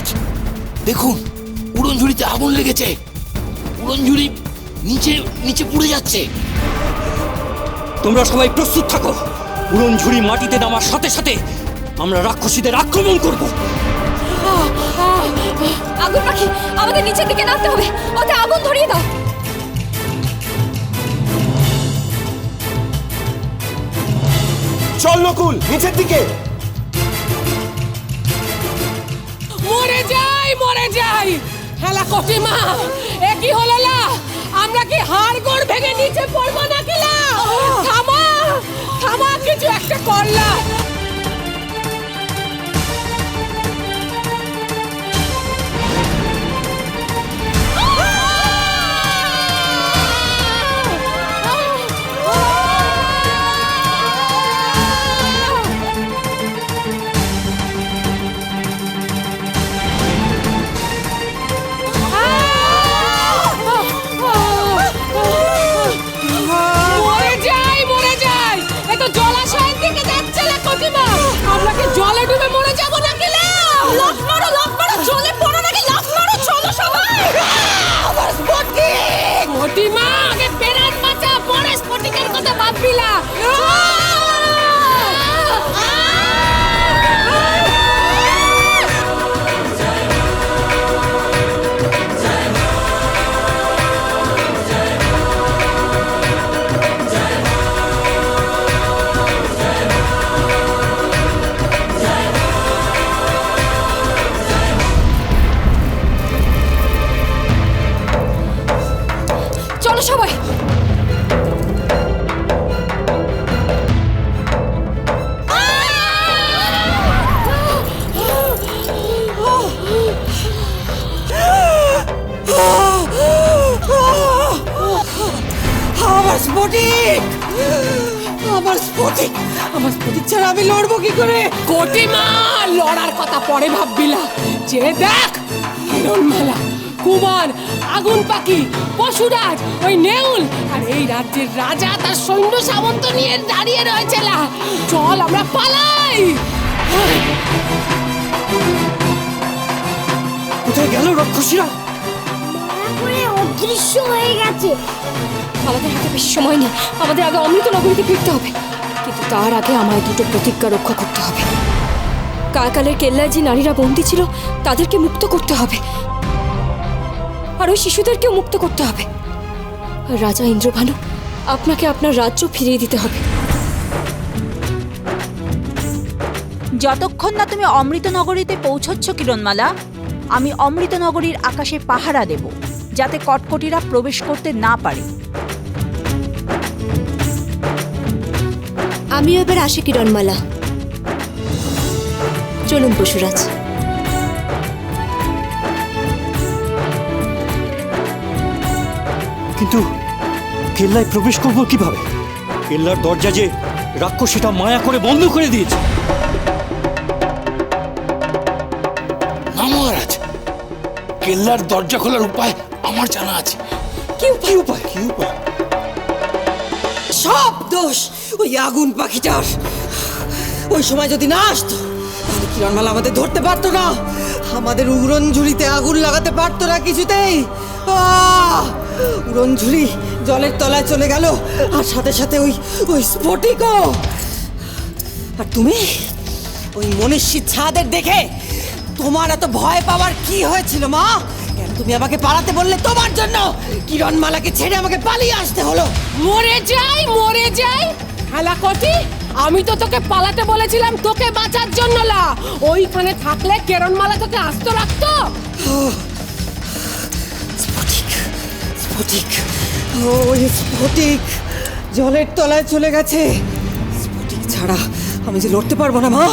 মহারাজ দেখুন, উড়নঝুড়িতে আগুন লেগেছে। উড়নঝুড়ি নিচে নিচে পুড়ে যাচ্ছে। তোমরা সবাই প্রস্তুত থাকো। উড়নঝুড়ি মাটিতে নামার সাথে সাথে আমরা রাক্ষসীদের আক্রমণ করব। আগুন পাখি, আমাদের নিচের দিকে নামতে হবে। ওতে আগুন ধরিয়ে দাও। চল নকুল, নিচের দিকে। মরে যাই, মরে যাই। হেলা কটিমা, এ কি হলো লা? আমরা কি হাড়গোড় ভেঙে নিচে পড়বো নাকি লা? থামা, থামা, কিছু একটা করলা। মরে যাই, মরে যাই। এ তো জলাশয়ের দিকে যাচ্ছে লা কটিমা। আমরা কি জলে ডুবে মরে যাবো নাকি লা? লাফ মারো, জলে পড়ো নাকি? লাফ মারো, চলো সবাই। আবার স্পটিক! কটিমা, আগে পেরান বাঁচা, পরে স্ফটিকের কথা ভাববি না। চলো সবাই। আমার স্ফটিক, আমার স্ফটিক, আমার স্ফটিক ছাড়া আমি লড়বো কি করে? কটিমা, লড়ার কথা পরে ভাববিলা। যে দেখ, হিরণমালা, কুমার, আগুন পাখি, পশুরাজ, ওই নেউল আর এই রাজ্যের রাজা তার সৈন্য সামন্ত নিয়ে দাঁড়িয়ে রয়েছে লা। চল আমরা পালাই। কোথায় গেল রাক্ষসীরা? অদৃশ্য হয়ে গেছে। আমাদের হাতে বেশি সময় নেই। আমাদের আগে অমৃত নগরীতে ফিরতে হবে। কিন্তু তার আগে আমায় দুটো প্রতিজ্ঞা রক্ষা করতে হবে। কাকালের কেল্লায় যে নারীরা বন্দী ছিল তাদেরকে মুক্ত করতে হবে, আর ওই শিশুদেরকেও মুক্ত করতে হবে। আর রাজা ইন্দ্রভানু, আপনাকে আপনার রাজ্য ফিরিয়ে দিতে হবে। যতক্ষণ না তুমি অমৃতনগরীতে পৌঁছচ্ছ কিরণমালা, আমি অমৃতনগরীর আকাশে পাহারা দেব, যাতে কটকটিরা প্রবেশ করতে না পারে। আমিও এবার আসি কিরণমালা। চলুন পশুরাজ। কিন্তু কেল্লায় প্রবেশ করব কিভাবে? কেল্লার দরজা যে রাক্ষসীটা মায়া করে বন্ধ করে দিয়েছে। না মহারাজ, কেল্লার দরজা খোলার উপায় আমার জানা আছে। কি উপায়? কি উপায়? সব দোষ ওই আগুন পাখিটার। ওই সময় যদি না আসতো তাহলে কিরণমালা আমাদের ধরতে পারতো না। আমাদের উড়নঝুড়িতে আগুন লাগাতে পারতো না কিছুতেই। উড়নঝুড়ি জলের তলায় চলে গেল, আর সাথে সাথে ওই স্ফটিকও। আর তুমি ওই মনীষীর ছাদের দেখে তোমার এত ভয় পাওয়ার কি হয়েছিল মা? কেন তুমি আমাকে পালাতে বললে? তোমার জন্য কিরণমালাকে ছেড়ে আমাকে পালিয়ে আসতে হলো। মরে যাই, মরে যাই। হেলাকটি, আমি তো তোকে পালাতে বলেছিলাম তোকে বাঁচার জন্য লা। ওইখানে থাকলে কিরণমালা তোকে আস্ত রাখতো। স্ফটিক, স্ফটিক, ওই স্ফটিক জলের তলায় চলে গেছে। স্ফটিক ছাড়া আমি যে লড়তে পারবো না মা।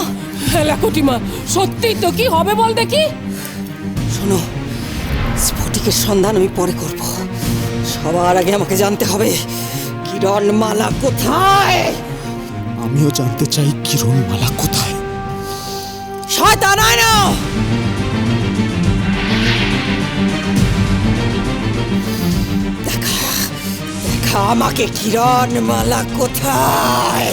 হেলাকটি মা, সত্যি তো কি হবে বল দেখি। শোনো, স্ফটিকের সন্ধান আমি পরে করব। সবার আগে আমাকে জানতে হবে কিরণমালা কোথায়। আমিও জানতে চাই কিরণমালা কোথায়। শয়তান আয় না! দেখা দেখা আমাকে কিরণমালা কোথায়।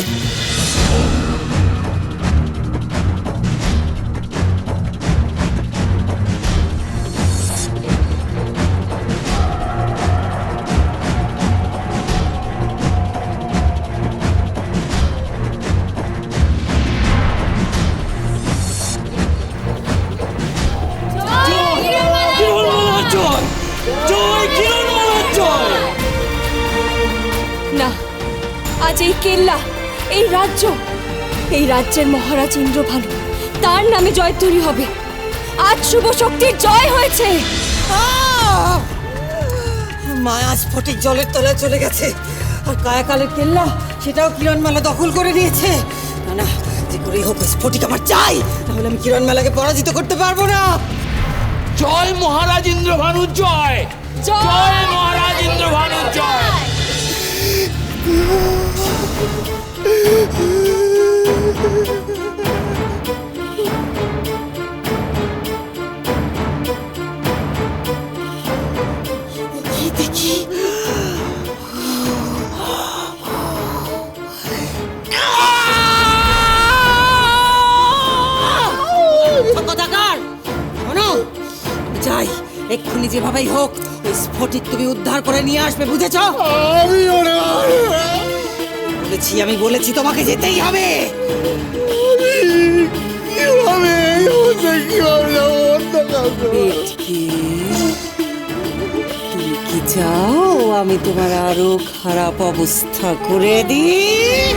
আজ এই কেল্লা, এই রাজ্য, এই রাজ্যের মহারাজ ইন্দ্রভানু, তার নামে জয়ধ্বনি হবে। আজ শুভ শক্তির জয় হয়েছে। মায়া স্ফটিক জলের তলায় চলে গেছে, আর কায়াকালের কেল্লা সেটাও কিরণমালা দখল করে নিয়েছে। না না, যে করেই হোক স্ফটিক আমার চাই, তাহলে আমি কিরণমালাকে পরাজিত করতে পারবো না। জয় মহারাজ ইন্দ্রভানুর জয়, জয় মহারাজ ইন্দ্রভানুর জয়। দেখি যাই, এক্ষুনি যেভাবেই হোক ওই স্ফটিক তুমি উদ্ধার করে নিয়ে আসবে, বুঝেছ? আমি বলেছি তোমাকে যেতেই হবে। তুমি কি চাও আমি তোমার আরো খারাপ অবস্থা করে দিই?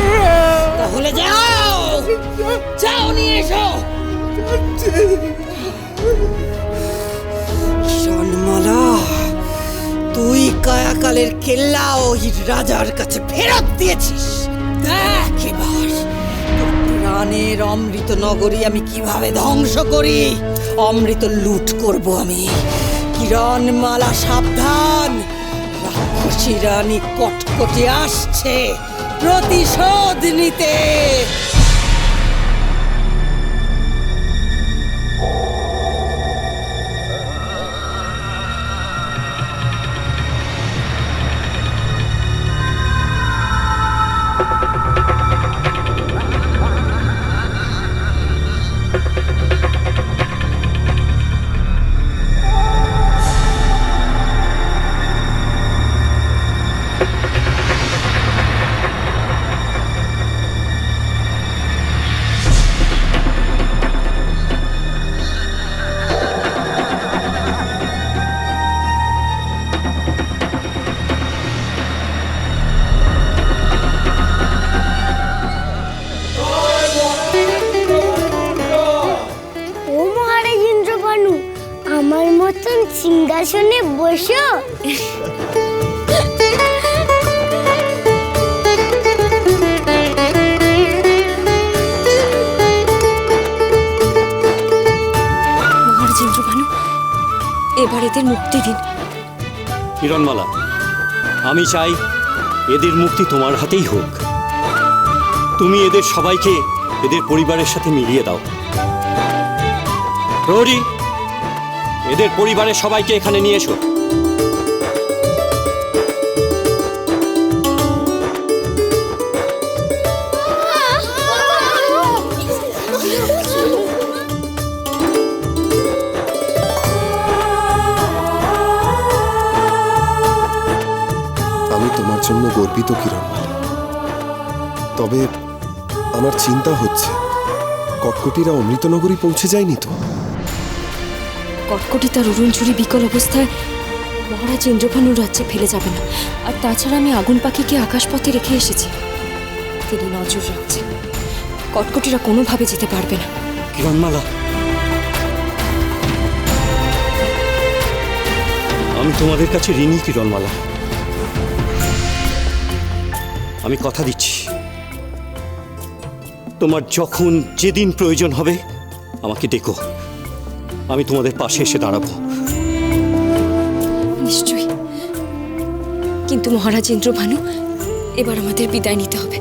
তাহলে যাও, যাও নিয়ে এসো। কিরণমালা, তুই কায়াকালের কেল্লা ওই রাজার কাছে ফেরত দিয়েছিস। দেখ এবার তোর প্রাণের অমৃত নগরী আমি কিভাবে ধ্বংস করি। অমৃত লুট করব আমি। কিরণমালা সাবধান, রাক্ষসী রানী কটকটি আসছে প্রতিশোধ নিতে। আমার মতন সিংহাসনে বসো। মহারাজ ইন্দ্রভানু, এবার এদের মুক্তি দিন। কিরণমালা, আমি চাই এদের মুক্তি তোমার হাতেই হোক। তুমি এদের সবাইকে এদের পরিবারের সাথে মিলিয়ে দাও। প্রহরী, এদের পরিবারের সবাইকে এখানে নিয়ে এসো। আমি তোমার জন্য গর্বিত কিরণমালা, তবে আমার চিন্তা হচ্ছে কটকটিরা অমৃতনগরী পৌঁছে যায়নি তো? কটকটি তার অরুণঝুরি বিকল অবস্থায় মহারাজ ইন্দ্রভানুর রাজ্যে ফেলে যাবে না। আর তাছাড়া আমি আগুন পাখিকে আকাশপথে রেখে এসেছি, তিনি নজর রাখছেন। কটকটিরা কোনোভাবে যেতে পারবে না। কিরণমালা, আমি তোমাদের কাছে ঋণী কিরণমালা। আমি কথা দিচ্ছি, তোমার যখন যেদিন প্রয়োজন হবে আমাকে ডেকো, আমি তোমাদের পাশে এসে দাঁড়াবো। নিশ্চয়ই, কিন্তু মহারাজ ইন্দ্রভানু, এবার আমাদের বিদায় নিতে হবে।